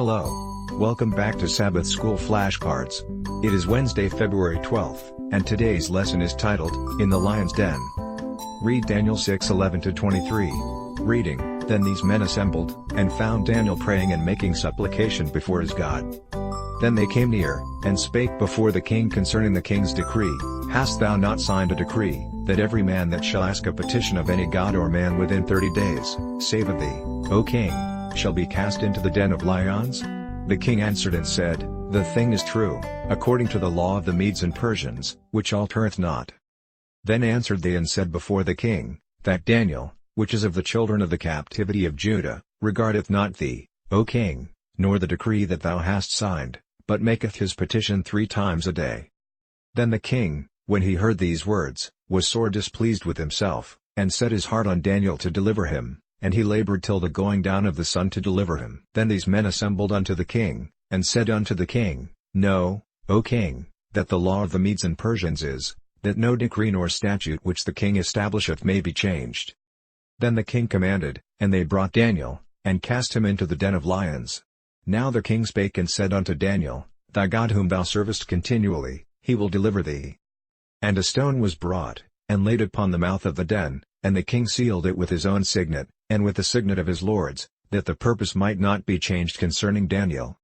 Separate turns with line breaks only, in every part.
Hello. Welcome back to Sabbath School Flashcards. It is Wednesday, February 12th, and today's lesson is titled, In the Lion's Den. Read Daniel 6:11-23. Reading, Then these men assembled, and found Daniel praying and making supplication before his God. Then they came near, and spake before the king concerning the king's decree. Hast thou not signed a decree, that every man that shall ask a petition of any god or man within 30 days, save of thee, O king, shall be cast into the den of lions? The king answered and said, The thing is true, according to the law of the Medes and Persians, which altereth not. Then answered they and said before the king, That Daniel, which is of the children of the captivity of Judah, regardeth not thee, O king, nor the decree that thou hast signed, but maketh his petition 3 times a day. Then the king, when he heard these words, was sore displeased with himself, and set his heart on Daniel to deliver him, and he labored till the going down of the sun to deliver him. Then these men assembled unto the king, and said unto the king, Know, O king, that the law of the Medes and Persians is, that no decree nor statute which the king establisheth may be changed. Then the king commanded, and they brought Daniel, and cast him into the den of lions. Now the king spake and said unto Daniel, Thy God whom thou servest continually, he will deliver thee. And a stone was brought, and laid upon the mouth of the den, and the king sealed it with his own signet, and with the signet of his lords, that the purpose might not be changed concerning Daniel.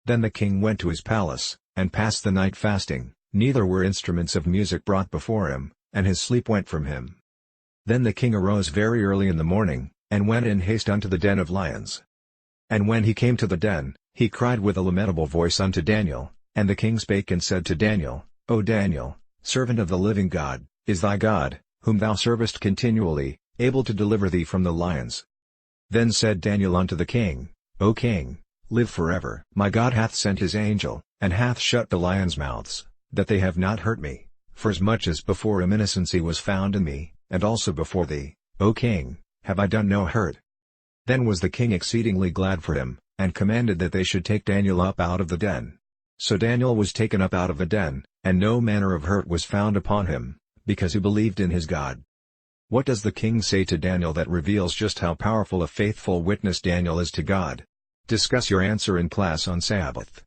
Then the king went to his palace, and passed the night fasting, neither were instruments of music brought before him, and his sleep went from him. Then the king arose very early in the morning, and went in haste unto the den of lions. And when he came to the den, he cried with a lamentable voice unto Daniel, and the king spake and said to Daniel, O Daniel, servant of the living God, is thy God, whom thou servest continually, able to deliver thee from the lions? Then said Daniel unto the king, O king, live forever. My God hath sent his angel, and hath shut the lions' mouths, that they have not hurt me, forasmuch as before him innocency was found in me, and also before thee, O king, have I done no hurt. Then was the king exceedingly glad for him, and commanded that they should take Daniel up out of the den. So Daniel was taken up out of the den, and no manner of hurt was found upon him, because he believed in his God. What does the king say to Daniel that reveals just how powerful a faithful witness Daniel is to God? Discuss your answer in class on Sabbath.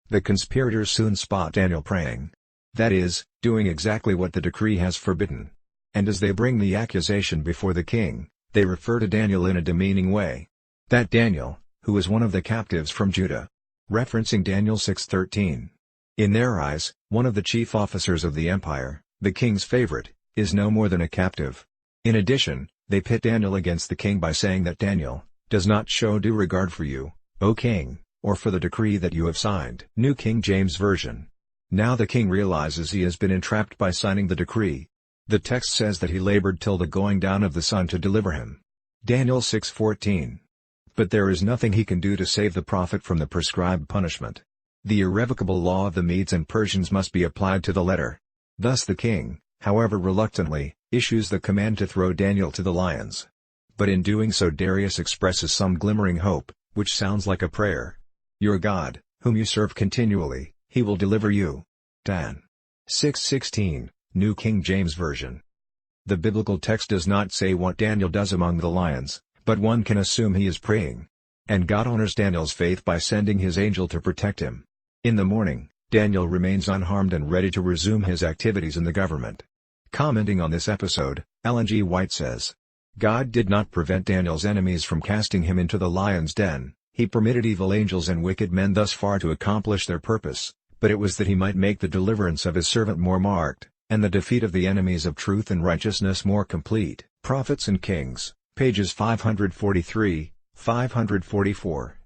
The conspirators soon spot Daniel praying. That is, doing exactly what the decree has forbidden. And as they bring the accusation before the king, they refer to Daniel in a demeaning way. That Daniel, who is one of the captives from Judah. Referencing Daniel 6:13. In their eyes, one of the chief officers of the empire, the king's favorite, is no more than a captive. In addition, they pit Daniel against the king by saying that Daniel does not show due regard for you, O king, or for the decree that you have signed. New King James Version. Now the king realizes he has been entrapped by signing the decree. The text says that he labored till the going down of the sun to deliver him. Daniel 6:14. But there is nothing he can do to save the prophet from the prescribed punishment. The irrevocable law of the Medes and Persians must be applied to the letter. Thus the king, however reluctantly, issues the command to throw Daniel to the lions. But in doing so Darius expresses some glimmering hope, which sounds like a prayer. Your God, whom you serve continually, he will deliver you. Dan. 6:16, New King James Version. The biblical text does not say what Daniel does among the lions, but one can assume he is praying. And God honors Daniel's faith by sending his angel to protect him. In the morning, Daniel remains unharmed and ready to resume his activities in the government. Commenting on this episode, Ellen G. White says, God did not prevent Daniel's enemies from casting him into the lion's den, he permitted evil angels and wicked men thus far to accomplish their purpose, but it was that he might make the deliverance of his servant more marked, and the defeat of the enemies of truth and righteousness more complete. Prophets and Kings, pages 543, 544.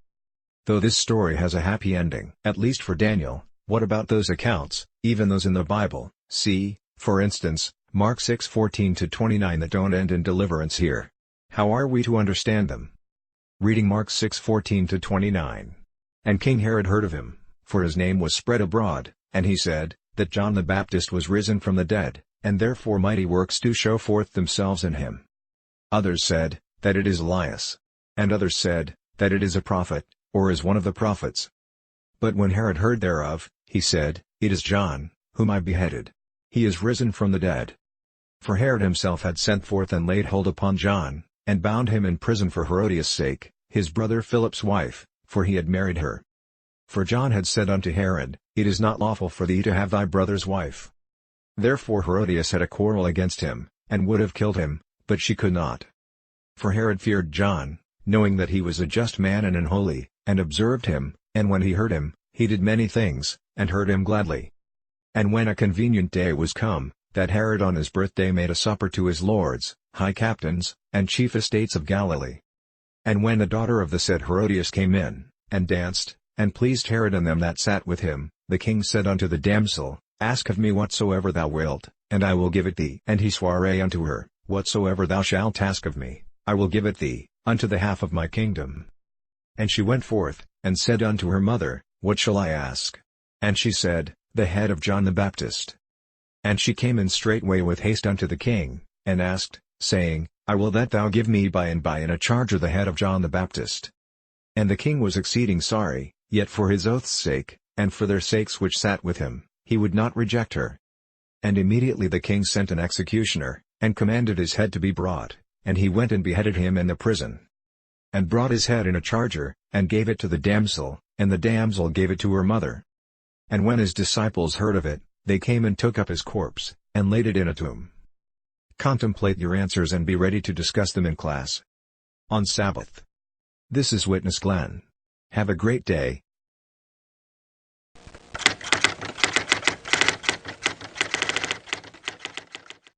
Though this story has a happy ending, at least for Daniel, what about those accounts, even those in the Bible, see, for instance, Mark 6:14-29 that don't end in deliverance here? How are we to understand them? Reading Mark 6:14-29. And King Herod heard of him, for his name was spread abroad, and he said, that John the Baptist was risen from the dead, and therefore mighty works do show forth themselves in him. Others said, that it is Elias. And others said, that it is a prophet, or is one of the prophets. But when Herod heard thereof, he said, It is John, whom I beheaded. He is risen from the dead. For Herod himself had sent forth and laid hold upon John, and bound him in prison for Herodias' sake, his brother Philip's wife, for he had married her. For John had said unto Herod, It is not lawful for thee to have thy brother's wife. Therefore Herodias had a quarrel against him, and would have killed him, but she could not. For Herod feared John, knowing that he was a just man and an holy, and observed him, and when he heard him, he did many things, and heard him gladly. And when a convenient day was come, that Herod on his birthday made a supper to his lords, high captains, and chief estates of Galilee. And when the daughter of the said Herodias came in, and danced, and pleased Herod and them that sat with him, the king said unto the damsel, Ask of me whatsoever thou wilt, and I will give it thee. And he sware unto her, Whatsoever thou shalt ask of me, I will give it thee, unto the half of my kingdom. And she went forth, and said unto her mother, What shall I ask? And she said, The head of John the Baptist. And she came in straightway with haste unto the king, and asked, saying, I will that thou give me by and by in a charger the head of John the Baptist. And the king was exceeding sorry, yet for his oath's sake, and for their sakes which sat with him, he would not reject her. And immediately the king sent an executioner, and commanded his head to be brought, and he went and beheaded him in the prison. And brought his head in a charger, and gave it to the damsel, and the damsel gave it to her mother. And when his disciples heard of it, they came and took up his corpse, and laid it in a tomb. Contemplate your answers and be ready to discuss them in class. On Sabbath. This is Witness Glenn. Have a great day.